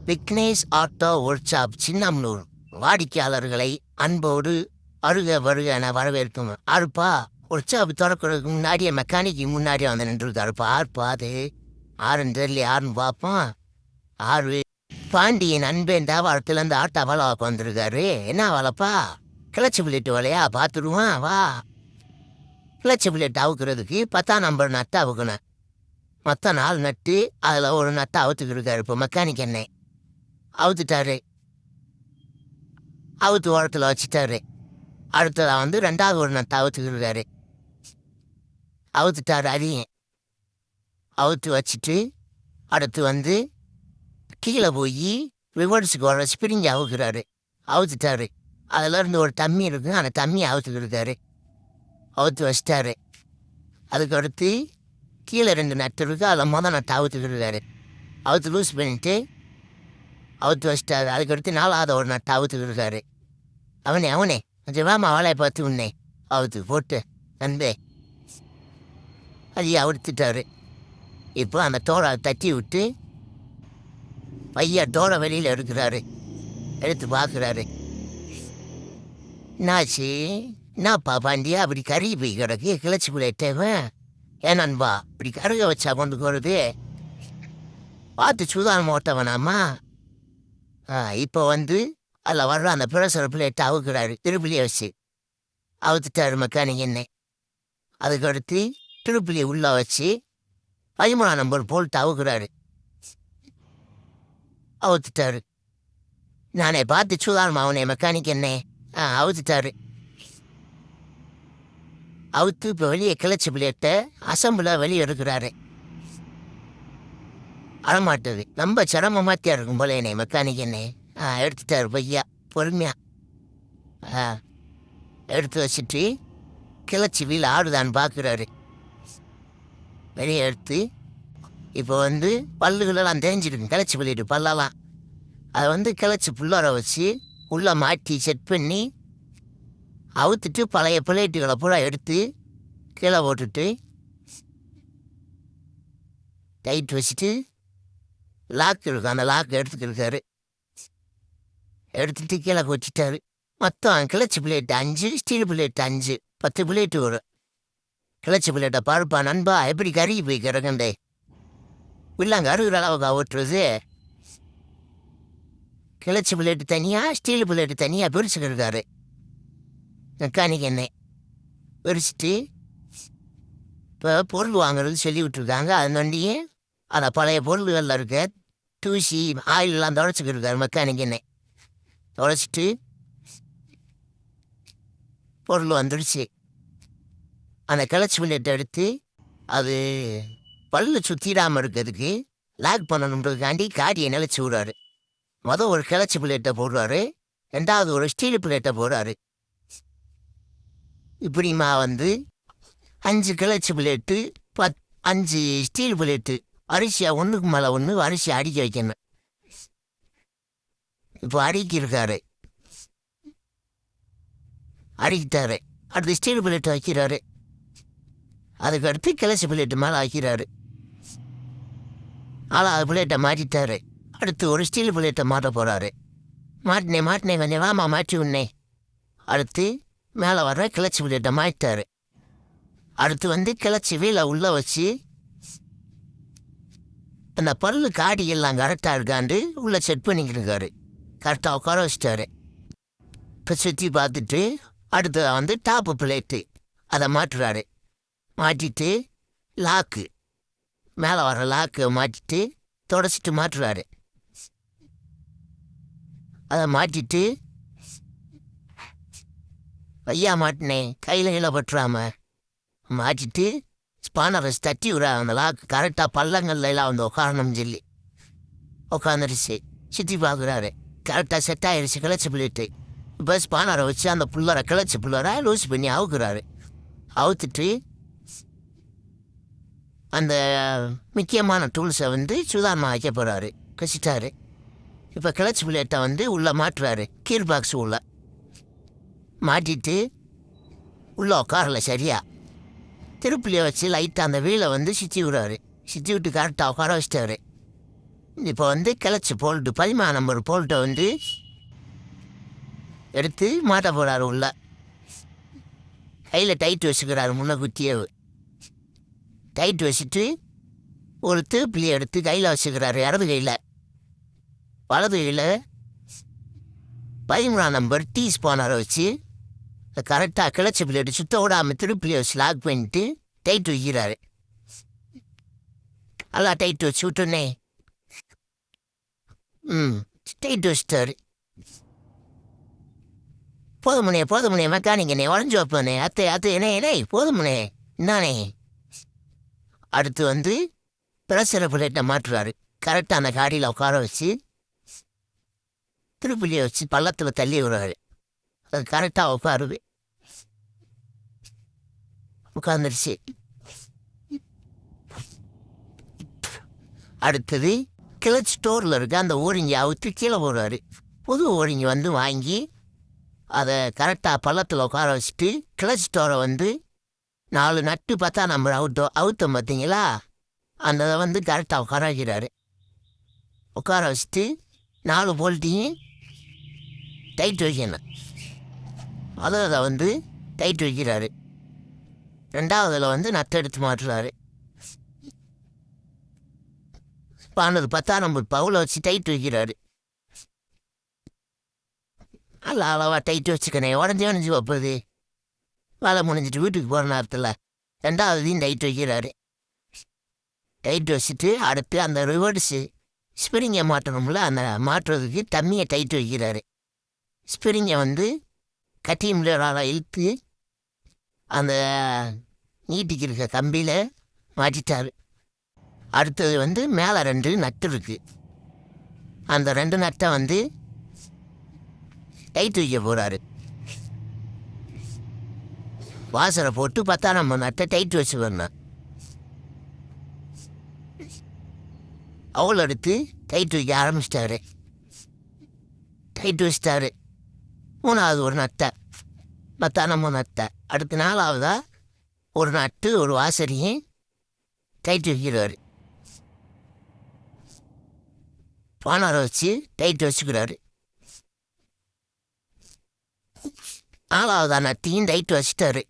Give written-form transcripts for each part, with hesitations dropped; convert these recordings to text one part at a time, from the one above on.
Vignesh auto work shop Chinnamanur வாடிக்கையாளர்களை அன்போடு அருக வருக என வரவேற்கும். ஆறுப்பா ஒர்க் ஷாப் திறக்கிறதுக்கு முன்னாடியே மெக்கானிக்கு முன்னாடியே வந்து நின்றுருக்காருப்பா. ஆறுப்பா அது ஆறுன்னு தெரியல, யாருன்னு பார்ப்போம். ஆறு பாண்டியன் அன்பேன் தேவாரத்துலேருந்து ஆட்டோ வேலை வந்திருக்காரு. என்ன வேலைப்பா? கிளச்சி பிள்ளைட்டு வேலையா? பார்த்துருவான் வா. கிளச்சி பிள்ளைட்டு அவுக்கிறதுக்கு 10ஆம் நம்பர் நட்டு அவுக்கணும். மொத்தம் 4 நட்டு, அதில் ஒரு நட்டை அவுத்துக்கிருக்காரு. இப்போ மெக்கானிக் என்னை அவுத்துட்டாரு, அவுத்து ஓரத்தில் வச்சுட்டாரு. அடுத்ததாக வந்து 2வது ஒரு நட்டை அவுத்துக்கிருக்காரு. அவுத்துட்டாரு, அதையும் அவுத்து வச்சுட்டு அடுத்து வந்து கீழே போய் ரிவர்ஸுக்கு வர ஸ்பிரிங்கை அவுக்குறாரு. அவுத்துட்டாரு. அதிலேருந்து ஒரு தம்மி இருக்குது, அந்த தம்மியை அவுத்துக்கிருக்காரு. அவுத்து வச்சிட்டாரு. அதுக்கு அடுத்து கீழே 2 நட்டு இருக்குது, அதில் நட்டை அவுத்துக்கிருக்காரு. அவுத்து லூஸ் பண்ணிட்டு அவுத்து வச்சிட்டாரு. அதுக்கடுத்து 4வது ஒரு நட்டை அவுத்துக்கிருக்காரு. அவனே கொஞ்சம் வேமா வேலையை பார்த்து உன்னே அவுத்து போட்டு நண்பே அதையே அவுத்துட்டாரு. இப்போ அந்த தோலை தட்டி விட்டு பையா தோலை வெளியில் எடுக்கிறாரு. எடுத்து பார்க்குறாரு. என்னாச்சு? என்னப்பா பாண்டியா அப்படி கறி போய் கிடக்கு? கிளச்சி பிள்ளைட்டவன் ஏன் நண்பா இப்படி கருக வச்சா கொண்டு போகிறது? பார்த்து சுதாரணம் ஓட்டவனாமா. இப்போ வந்து அதில் வர்ற அந்த பிரஷர் பிளேட்டை அவுக்குறாரு. திருப்பிலியை வச்சு அவுத்துட்டாரு மெக்கானிக் என்ன. அதுக்கடுத்து திருப்பிலியை உள்ளே வச்சு 13ஆம் நம்பர் போல்ட்டு அவுக்குறாரு. அவுத்துட்டாரு. நானே பார்த்து சுதாரணம் அவனே மெக்கானிக் என்ன அவுத்துட்டாரு. அவுத்து இப்போ வெளியே கிளச்சி பிளேட்டை அசம்பிளாக வெளியே எடுக்கிறாரு. அறமாட்டுது ரொம்ப சிரமமாத்தியா இருக்கும் போல என்னை மெக்கானிக் என்ன எடுத்துட்டாரு. பையா பொறுமையா எடுத்து வச்சுட்டு கிளச்சி வீல் ஆடுதான்னு பார்க்குறாரு. வெளியே எடுத்து இப்போ வந்து பல்லுகளெல்லாம் தேஞ்சிருக்கு, கிளச்சி பிள்ளைட்டு பல்லெல்லாம். அதை வந்து கிளச்சி புள்ளோர வச்சு உள்ளே மாட்டி செட் பண்ணி அவுத்துட்டு பழைய பிளேட்டுகளை பூரா எடுத்து கீழே போட்டுட்டு டைட் வச்சுட்டு லாக் இருக்கும், அந்த லாக் எடுத்துக்கிருக்காரு. எடுத்துட்டு கீழே வச்சுட்டாரு. மொத்தம் கிளச்சி பிளேட்டு 5, ஸ்டீல் பிளேட்டு 5, 10 பிளேட்டு வரும். கிளச்சி பிளேட்டை பாருப்பா நண்பா எப்படி கருகி போய் கிடக்குண்டே. இல்லைங்க அருகிற அளவுக்கு ஓட்டுறது. கிளச்சி பிளேட்டு தனியாக, ஸ்டீல் பிளேட்டு தனியாக பிரிச்சுக்கிருக்காரு மெக்கானிக் என்ன. பிரிச்சுட்டு இப்போ பொருள் வாங்குறது சொல்லி விட்டுருக்காங்க. அது நொண்டியே அந்த பழைய பொருள்களில் இருக்க தூசி ஆயிலெலாம் துடைச்சிக்கிருக்காரு மெக்கானிக் என்ன. துடைச்சிட்டு பொருள் வந்துடுச்சு. அந்த கிளச்சி பிளேட்டை எடுத்து அது பல்லு சுற்றிடாமல் இருக்கிறதுக்கு லாக் பண்ணணுன்றதுக்காண்டி காடியை நிலச்சி விடுறாரு. ஒரு கிளச்சி பிளேட்டை போடுறாரு, 2வது ஒரு ஸ்டீல் பிளேட்டை போடுறாரு. இப்படிமா வந்து 5 கிளச்சி பிளேட்டு 5 ஸ்டீல் பிளேட்டு அரிசியாக ஒன்றுக்கு மேலே ஒன்று அரிசி அடிக்க வைக்கணும். இப்போ அடிக்கிருக்காரு, அடிக்கிட்டாரு. அடுத்து ஸ்டீல் பிளேட்டு வைக்கிறாரு. அதுக்கடுத்து கிளச்சி பிளேட்டு மேலே வைக்கிறாரு. 4வது பிளேட்டை மாட்டிட்டாரு. அடுத்து ஒரு ஸ்டீல் பிளேட்டை மாட்ட போகிறாரு. மாட்டினே கொஞ்சம் வாமா மாட்டி உன்னே. அடுத்து மேலே வர்ற கிளச்சி பிளேட்டை மாட்டிட்டாரு. அடுத்து வந்து கிளச்சி வீலை உள்ளே வச்சு அந்த பல்லு காடி எல்லாம் கரெக்டாக இருக்காண்டு உள்ளே செட் பண்ணிக்கிட்டு கரெக்டாக உட்கார வச்சிட்டாரு. இப்போ சுற்றி பார்த்துட்டு அடுத்து வந்து டாப்பு பிளேட்டு அதை மாட்டுறாரு. மாட்டிட்டு லாக்கு மேலே வர லாக்கு மாட்டிட்டு தொடச்சிட்டு மாட்டுறாரு. அதை மாட்டிட்டு ஐயா மாட்டினேன் கையில் பட்டுறாம மாட்டிட்டு ஸ்பானரை தட்டி விட அந்த லாக்கு கரெக்டாக பள்ளங்கள்ல எல்லாம் வந்து உட்காரணும்னு சொல்லி உட்காந்துருச்சு. சுற்றி பார்க்குறாரு. கரெக்டாக செட் ஆகிடுச்சு கிளச்சி பிள்ளைட்டு. இப்போ ஸ்பானரை வச்சு அந்த புள்ளரை கிளச்சி புள்ளரை லூஸ் பண்ணி அவுக்குறாரு. அவுத்துட்டு அந்த முக்கியமான டூல்ஸை வந்து சுதாரணமாக வைக்க போகிறாரு. கசிட்டாரு. இப்போ கிளச்சி பிளேட்டை வந்து உள்ளே மாட்டுறாரு. கீர் பாக்ஸ் உள்ளே மாட்டிட்டு உள்ளே உட்காரல சரியா. திருப்பிலியை வச்சு லைட்டாக அந்த வீலை வந்து சுற்றி விடுறாரு. சுற்றி விட்டு கரெக்டாக உட்கார வச்சிட்டாரு. இப்போ வந்து கிளச்சி போல்ட்டு 13 நம்பர் போல்ட்டை வந்து எடுத்து மாட்ட போகிறாரு உள்ள. கையில் டைட் வச்சுக்கிறாரு முன்ன குத்தியே. டைட் வச்சுட்டு ஒரு திருப்பிலி எடுத்து கையில் வச்சுக்கிறாரு இடது கையில். வலது கையில் 13 நம்பர் டீ ஸ்பானரை வச்சு கரெக்டாக கிளச்சி பிளேட்டு சுத்த விடாமல் திருப்பிலியை வச்சு லாக் பண்ணிட்டு டைட் வைக்கிறாரு. நல்லா டைட் வச்சு விட்டோன்னே டைட் வச்சுட்டாரு. போதுமுனே மெக்கானிக்கனே உடஞ்சி வைப்பனே அத்தை என்ன போதுமுனே என்னானே. அடுத்து வந்து பிரசர பிளேட்டை மாற்றுறாரு. கரெக்டாக அந்த காடியில் உட்கார வச்சு திருப்பிலியை வச்சு பள்ளத்தில் தள்ளி விடுறாரு. அது கரெக்டாக உட்காருது. உட்காந்துருச்சு. அடுத்தது கிளச் ஸ்டோரில் இருக்க அந்த ஓரிங்கி அவுத்து கீழே போடுறாரு. புது ஓரிங்கி வந்து வாங்கி அதை கரெக்டாக பள்ளத்தில் உட்கார வச்சுட்டு கிளச் ஸ்டோரை வந்து 4 நட்டு 10 நம்பர் அவுத்தம் பார்த்தீங்களா, அந்த வந்து கரெக்டாக உட்கார வைக்கிறாரு. உட்கார வச்சுட்டு 4 போல்ட்டையும் டைட் வைக்கணும். அதை வந்து டைட் வைக்கிறாரு. 2வதில் வந்து நட்டை எடுத்து மாட்டுறாரு. பானது 10 நம்பர் பவுலை வச்சு டைட் வைக்கிறாரு. அல்ல அளவாக டைட் வச்சுக்கணே உடஞ்சி வைப்பது. வேலை முடிஞ்சிட்டு வீட்டுக்கு போகிற நேரத்தில் 2வதையும் டைட் வைக்கிறாரு. டைட் வச்சுட்டு அடுத்து அந்த ரிவர்ஸு ஸ்பிரிங்கை மாட்டணும்ல, அந்த மாட்டுறதுக்கு தம்மியை டைட் வைக்கிறாரு. ஸ்பிரிங்கை வந்து கட்டியம்லால் இழுத்து அந்த நீட்டிக்கு இருக்க கம்பியில் மாட்டிட்டார். அடுத்தது வந்து மேலே 2 நட்டு இருக்குது. அந்த 2 நட்டை வந்து டைட் வைக்க போகிறாரு. வாசரை போட்டு 10 நம்பர் நட்டை டைட் வச்சு வரணும். அவள் எடுத்து டைட் வைக்க ஆரம்பிச்சிட்டாரு. டைட் வச்சிட்டாரு. 3வது ஒரு நட்டை 10 நம்பர் நட்டை. அடுத்து 4வதா ஒரு நட்டு ஒரு வாசரையும் டைட் வைக்கிறாரு. பானரை வச்சு டைட் வச்சுக்கிறாரு. 4வதா நட்டையும் டைட் வச்சுட்டாரு.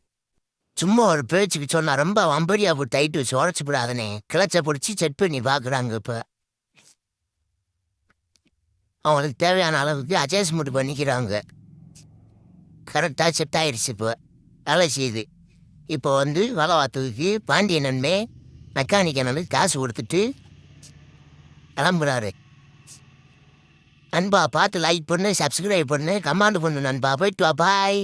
சும்மா ஒரு பேச்சுக்கு சொன்னால் ரொம்ப வம்படியாக போட்டு டைட் வச்சு உடச்சி விடாதனே. கிளச்சை பிடிச்சி செட் பண்ணி பார்க்குறாங்க. இப்போ அவங்களுக்கு தேவையான அளவுக்கு அட்ஜஸ்ட்மெண்ட் பண்ணிக்கிறாங்க. கரெக்டாக செட் ஆகிடுச்சு. இப்போ வேலை செய்யுது. இப்போ வந்து வேலை பார்த்ததுக்கு பாண்டியனன்மே மெக்கானிக்கனு காசு கொடுத்துட்டு கிளம்புறாரு. நண்பா பார்த்து லைக் பண்ணு, சப்ஸ்கிரைப் பண்ணு, கமெண்ட் பண்ணு நண்பா. போயிட்டு வா, பாய்.